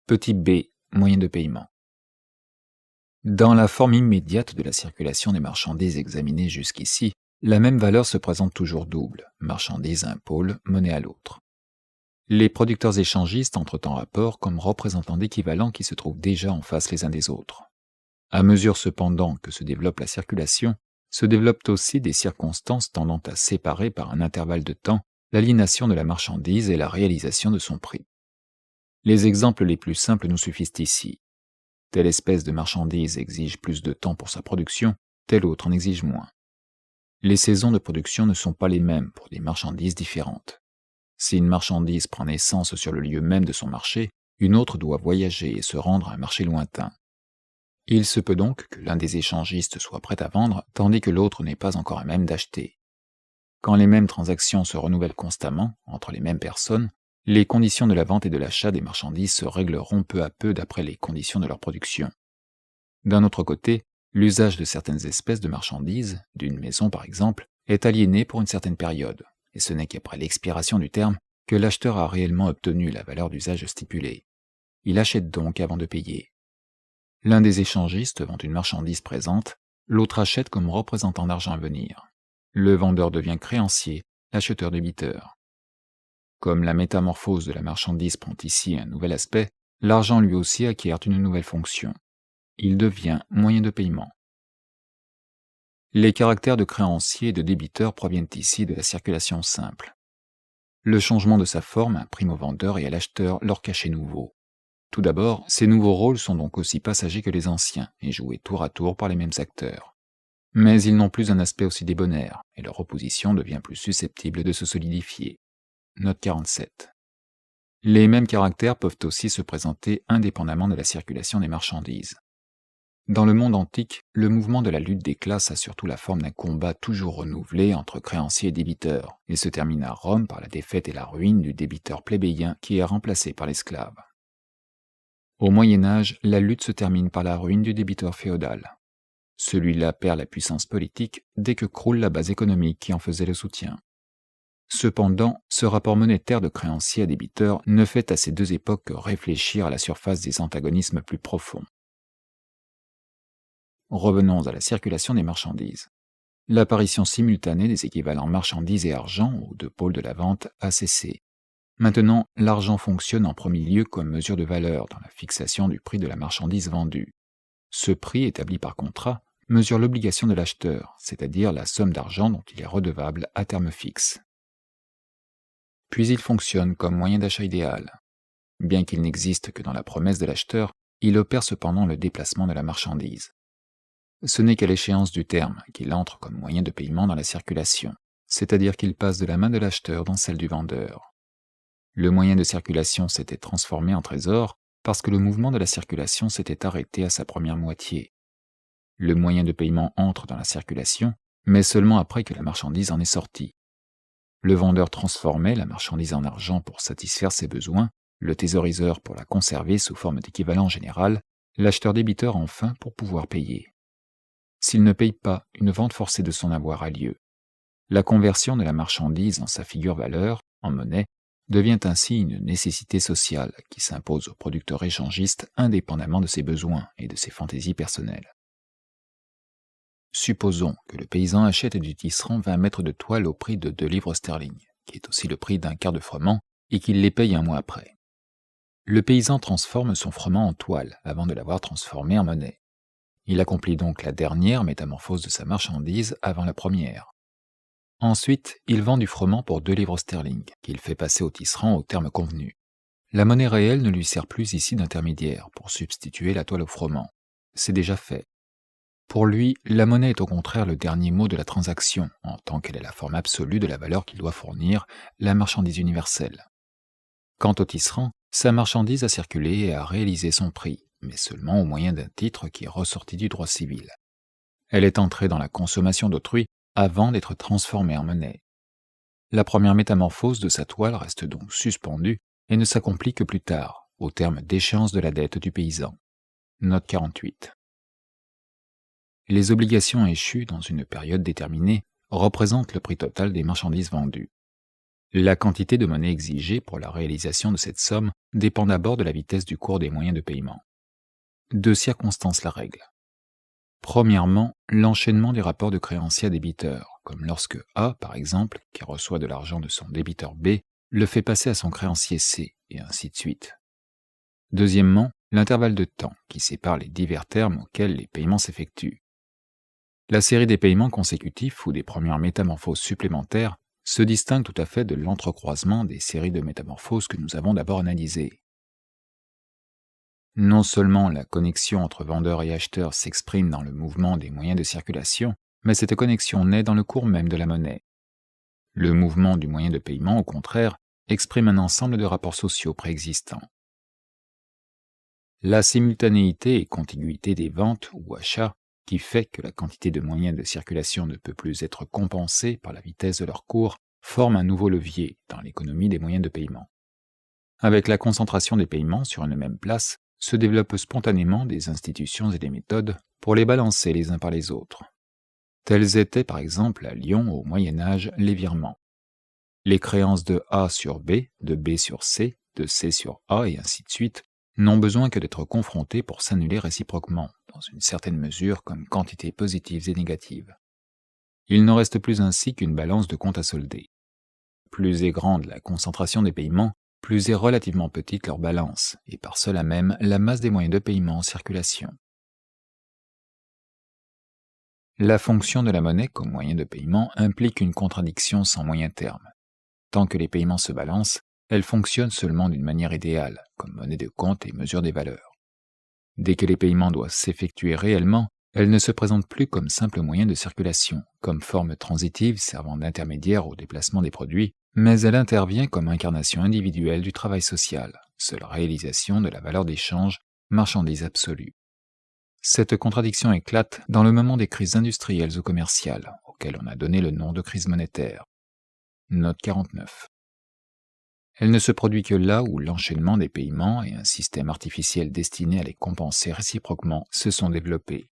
Petit b, moyen de paiement. Dans la forme immédiate de la circulation des marchandises examinées jusqu'ici, la même valeur se présente toujours double, marchandise à un pôle, monnaie à l'autre. Les producteurs échangistes entrent en rapport comme représentants d'équivalents qui se trouvent déjà en face les uns des autres. À mesure cependant que se développe la circulation, se développent aussi des circonstances tendant à séparer par un intervalle de temps l'aliénation de la marchandise et la réalisation de son prix. Les exemples les plus simples nous suffisent ici. Telle espèce de marchandise exige plus de temps pour sa production, telle autre en exige moins. Les saisons de production ne sont pas les mêmes pour des marchandises différentes. Si une marchandise prend naissance sur le lieu même de son marché, une autre doit voyager et se rendre à un marché lointain. Il se peut donc que l'un des échangistes soit prêt à vendre, tandis que l'autre n'est pas encore à même d'acheter. Quand les mêmes transactions se renouvellent constamment, entre les mêmes personnes, les conditions de la vente et de l'achat des marchandises se régleront peu à peu d'après les conditions de leur production. D'un autre côté, l'usage de certaines espèces de marchandises, d'une maison par exemple, est aliéné pour une certaine période, et ce n'est qu'après l'expiration du terme que l'acheteur a réellement obtenu la valeur d'usage stipulée. Il achète donc avant de payer. L'un des échangistes vend une marchandise présente, l'autre achète comme représentant d'argent à venir. Le vendeur devient créancier, l'acheteur débiteur. Comme la métamorphose de la marchandise prend ici un nouvel aspect, l'argent lui aussi acquiert une nouvelle fonction. Il devient moyen de paiement. Les caractères de créancier et de débiteur proviennent ici de la circulation simple. Le changement de sa forme imprime au vendeur et à l'acheteur leur cachet nouveau. Tout d'abord, ces nouveaux rôles sont donc aussi passagers que les anciens et joués tour à tour par les mêmes acteurs. Mais ils n'ont plus un aspect aussi débonnaire et leur opposition devient plus susceptible de se solidifier. Note 47. Les mêmes caractères peuvent aussi se présenter indépendamment de la circulation des marchandises. Dans le monde antique, le mouvement de la lutte des classes a surtout la forme d'un combat toujours renouvelé entre créanciers et débiteurs, et se termine à Rome par la défaite et la ruine du débiteur plébéien qui est remplacé par l'esclave. Au Moyen Âge, la lutte se termine par la ruine du débiteur féodal. Celui-là perd la puissance politique dès que croule la base économique qui en faisait le soutien. Cependant, ce rapport monétaire de créancier à débiteur ne fait à ces deux époques que réfléchir à la surface des antagonismes plus profonds. Revenons à la circulation des marchandises. L'apparition simultanée des équivalents marchandises et argent aux deux pôles de la vente a cessé. Maintenant, l'argent fonctionne en premier lieu comme mesure de valeur dans la fixation du prix de la marchandise vendue. Ce prix, établi par contrat, mesure l'obligation de l'acheteur, c'est-à-dire la somme d'argent dont il est redevable à terme fixe. Puis il fonctionne comme moyen d'achat idéal. Bien qu'il n'existe que dans la promesse de l'acheteur, il opère cependant le déplacement de la marchandise. Ce n'est qu'à l'échéance du terme qu'il entre comme moyen de paiement dans la circulation, c'est-à-dire qu'il passe de la main de l'acheteur dans celle du vendeur. Le moyen de circulation s'était transformé en trésor parce que le mouvement de la circulation s'était arrêté à sa première moitié. Le moyen de paiement entre dans la circulation, mais seulement après que la marchandise en est sortie. Le vendeur transformait la marchandise en argent pour satisfaire ses besoins, le thésauriseur pour la conserver sous forme d'équivalent général, l'acheteur débiteur enfin pour pouvoir payer. S'il ne paye pas, une vente forcée de son avoir a lieu. La conversion de la marchandise en sa figure valeur, en monnaie, devient ainsi une nécessité sociale qui s'impose au producteur échangiste indépendamment de ses besoins et de ses fantaisies personnelles. Supposons que le paysan achète du tisserand 20 mètres de toile au prix de 2 livres sterling, qui est aussi le prix d'un quart de froment, et qu'il les paye un mois après. Le paysan transforme son froment en toile avant de l'avoir transformé en monnaie. Il accomplit donc la dernière métamorphose de sa marchandise avant la première. Ensuite, il vend du froment pour 2 livres sterling, qu'il fait passer au tisserand au terme convenu. La monnaie réelle ne lui sert plus ici d'intermédiaire pour substituer la toile au froment. C'est déjà fait. Pour lui, la monnaie est au contraire le dernier mot de la transaction, en tant qu'elle est la forme absolue de la valeur qu'il doit fournir, la marchandise universelle. Quant au tisserand, sa marchandise a circulé et a réalisé son prix, mais seulement au moyen d'un titre qui est ressorti du droit civil. Elle est entrée dans la consommation d'autrui avant d'être transformée en monnaie. La première métamorphose de sa toile reste donc suspendue et ne s'accomplit que plus tard, au terme d'échéance de la dette du paysan. Note 48. Les obligations échues dans une période déterminée représentent le prix total des marchandises vendues. La quantité de monnaie exigée pour la réalisation de cette somme dépend d'abord de la vitesse du cours des moyens de paiement. Deux circonstances la règlent. Premièrement, l'enchaînement des rapports de créanciers à débiteurs, comme lorsque A, par exemple, qui reçoit de l'argent de son débiteur B, le fait passer à son créancier C, et ainsi de suite. Deuxièmement, l'intervalle de temps qui sépare les divers termes auxquels les paiements s'effectuent. La série des paiements consécutifs ou des premières métamorphoses supplémentaires se distingue tout à fait de l'entrecroisement des séries de métamorphoses que nous avons d'abord analysées. Non seulement la connexion entre vendeur et acheteur s'exprime dans le mouvement des moyens de circulation, mais cette connexion naît dans le cours même de la monnaie. Le mouvement du moyen de paiement, au contraire, exprime un ensemble de rapports sociaux préexistants. La simultanéité et contiguïté des ventes ou achats, qui fait que la quantité de moyens de circulation ne peut plus être compensée par la vitesse de leur cours, forme un nouveau levier dans l'économie des moyens de paiement. Avec la concentration des paiements sur une même place, se développent spontanément des institutions et des méthodes pour les balancer les uns par les autres. Tels étaient par exemple à Lyon au Moyen Âge les virements. Les créances de A sur B, de B sur C, de C sur A et ainsi de suite n'ont besoin que d'être confrontées pour s'annuler réciproquement, dans une certaine mesure comme quantités positives et négatives. Il n'en reste plus ainsi qu'une balance de compte à solder. Plus est grande la concentration des paiements, plus est relativement petite leur balance, et par cela même la masse des moyens de paiement en circulation. La fonction de la monnaie comme moyen de paiement implique une contradiction sans moyen terme. Tant que les paiements se balancent, elle fonctionne seulement d'une manière idéale, comme monnaie de compte et mesure des valeurs. Dès que les paiements doivent s'effectuer réellement, elle ne se présente plus comme simple moyen de circulation, comme forme transitive servant d'intermédiaire au déplacement des produits, mais elle intervient comme incarnation individuelle du travail social, seule réalisation de la valeur d'échange, marchandise absolue. Cette contradiction éclate dans le moment des crises industrielles ou commerciales, auxquelles on a donné le nom de crise monétaire. Note 49. Elle ne se produit que là où l'enchaînement des paiements et un système artificiel destiné à les compenser réciproquement se sont développés.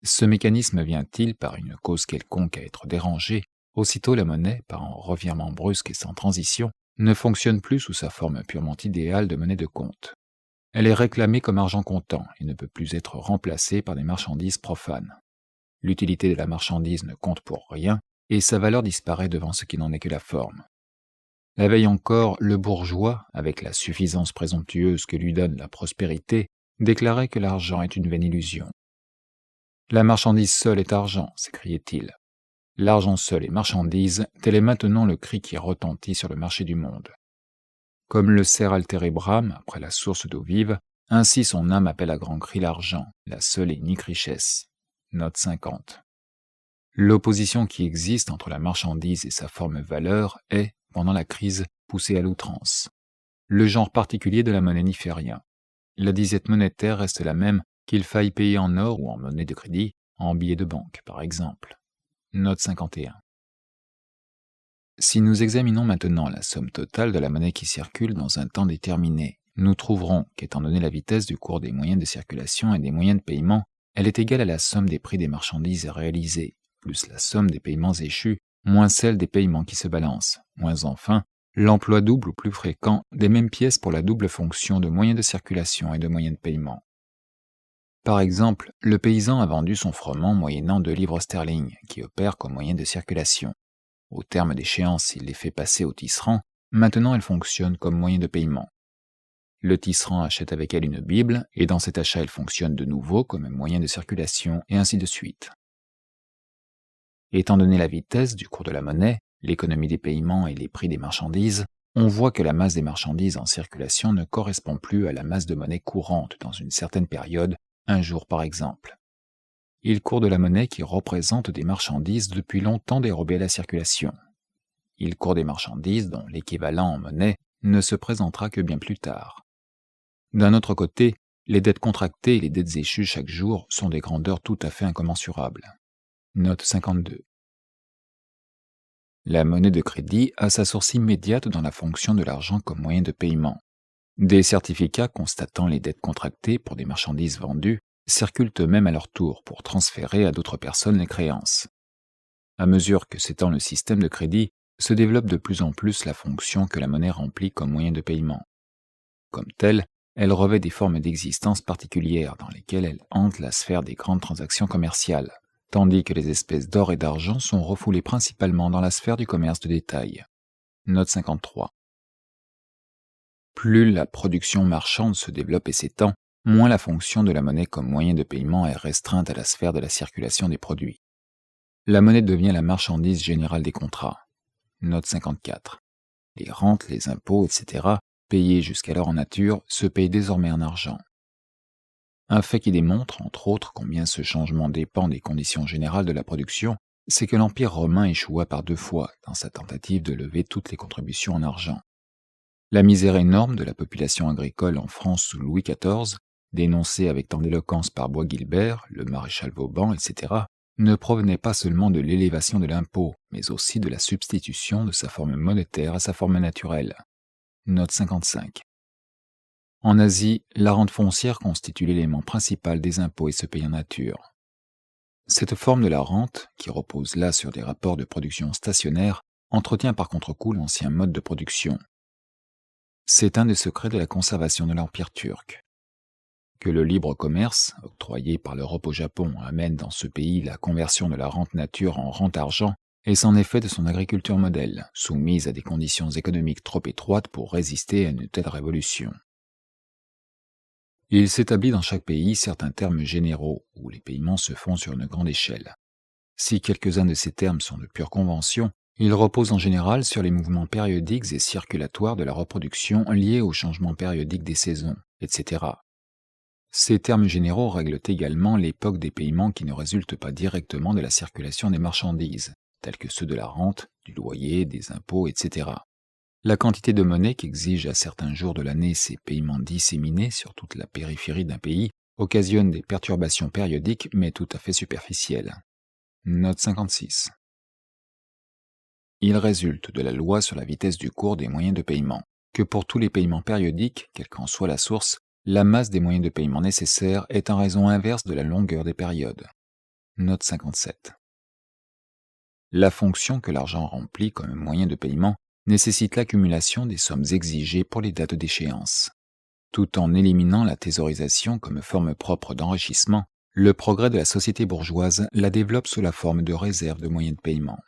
Ce mécanisme vient-il par une cause quelconque à être dérangée, aussitôt la monnaie, par un revirement brusque et sans transition, ne fonctionne plus sous sa forme purement idéale de monnaie de compte. Elle est réclamée comme argent comptant et ne peut plus être remplacée par des marchandises profanes. L'utilité de la marchandise ne compte pour rien et sa valeur disparaît devant ce qui n'en est que la forme. La veille encore, le bourgeois, avec la suffisance présomptueuse que lui donne la prospérité, déclarait que l'argent est une vaine illusion. La marchandise seule est argent, s'écriait-il. L'argent seul est marchandise, tel est maintenant le cri qui retentit sur le marché du monde. Comme le cerf altéré brame après la source d'eau vive, ainsi son âme appelle à grands cris l'argent, la seule et unique richesse. Note 50. L'opposition qui existe entre la marchandise et sa forme valeur est, pendant la crise, poussée à l'outrance. Le genre particulier de la monnaie n'y fait rien. La disette monétaire reste la même qu'il faille payer en or ou en monnaie de crédit, en billets de banque par exemple. Note 51. Si nous examinons maintenant la somme totale de la monnaie qui circule dans un temps déterminé, nous trouverons qu'étant donné la vitesse du cours des moyens de circulation et des moyens de paiement, elle est égale à la somme des prix des marchandises réalisées, plus la somme des paiements échus, moins celle des paiements qui se balancent, moins enfin l'emploi double ou plus fréquent des mêmes pièces pour la double fonction de moyens de circulation et de moyens de paiement. Par exemple, le paysan a vendu son froment moyennant 2 livres sterling, qui opèrent comme moyen de circulation. Au terme d'échéance, il les fait passer au tisserand, maintenant elle fonctionne comme moyen de paiement. Le tisserand achète avec elle une Bible, et dans cet achat elle fonctionne de nouveau comme un moyen de circulation, et ainsi de suite. Étant donné la vitesse du cours de la monnaie, l'économie des paiements et les prix des marchandises, on voit que la masse des marchandises en circulation ne correspond plus à la masse de monnaie courante dans une certaine période, un jour par exemple. Il court de la monnaie qui représente des marchandises depuis longtemps dérobées à la circulation. Il court des marchandises dont l'équivalent en monnaie ne se présentera que bien plus tard. D'un autre côté, les dettes contractées et les dettes échues chaque jour sont des grandeurs tout à fait incommensurables. Note 52. La monnaie de crédit a sa source immédiate dans la fonction de l'argent comme moyen de paiement. Des certificats constatant les dettes contractées pour des marchandises vendues circulent eux-mêmes à leur tour pour transférer à d'autres personnes les créances. À mesure que s'étend le système de crédit, se développe de plus en plus la fonction que la monnaie remplit comme moyen de paiement. Comme telle, elle revêt des formes d'existence particulières dans lesquelles elle hante la sphère des grandes transactions commerciales, tandis que les espèces d'or et d'argent sont refoulées principalement dans la sphère du commerce de détail. Note 53. Plus la production marchande se développe et s'étend, moins la fonction de la monnaie comme moyen de paiement est restreinte à la sphère de la circulation des produits. La monnaie devient la marchandise générale des contrats. Note 54. Les rentes, les impôts, etc., payés jusqu'alors en nature, se payent désormais en argent. Un fait qui démontre, entre autres, combien ce changement dépend des conditions générales de la production, c'est que l'Empire romain échoua par 2 fois dans sa tentative de lever toutes les contributions en argent. La misère énorme de la population agricole en France sous Louis XIV, dénoncée avec tant d'éloquence par Bois-Guilbert, le maréchal Vauban, etc., ne provenait pas seulement de l'élévation de l'impôt, mais aussi de la substitution de sa forme monétaire à sa forme naturelle. Note 55. En Asie, la rente foncière constitue l'élément principal des impôts et se paye en nature. Cette forme de la rente, qui repose là sur des rapports de production stationnaires, entretient par contre-coup l'ancien mode de production. C'est un des secrets de la conservation de l'Empire turc. Que le libre commerce, octroyé par l'Europe au Japon, amène dans ce pays la conversion de la rente nature en rente argent, est en effet de son agriculture modèle, soumise à des conditions économiques trop étroites pour résister à une telle révolution. Il s'établit dans chaque pays certains termes généraux où les paiements se font sur une grande échelle. Si quelques-uns de ces termes sont de pure convention, ils reposent en général sur les mouvements périodiques et circulatoires de la reproduction liés au changement périodique des saisons, etc. Ces termes généraux règlent également l'époque des paiements qui ne résultent pas directement de la circulation des marchandises, tels que ceux de la rente, du loyer, des impôts, etc. La quantité de monnaie qu'exigent à certains jours de l'année ces paiements disséminés sur toute la périphérie d'un pays occasionne des perturbations périodiques mais tout à fait superficielles. Note 56. Il résulte de la loi sur la vitesse du cours des moyens de paiement que pour tous les paiements périodiques, quelle qu'en soit la source, la masse des moyens de paiement nécessaires est en raison inverse de la longueur des périodes. Note 57. La fonction que l'argent remplit comme moyen de paiement nécessite l'accumulation des sommes exigées pour les dates d'échéance. Tout en éliminant la thésaurisation comme forme propre d'enrichissement, le progrès de la société bourgeoise la développe sous la forme de réserves de moyens de paiement.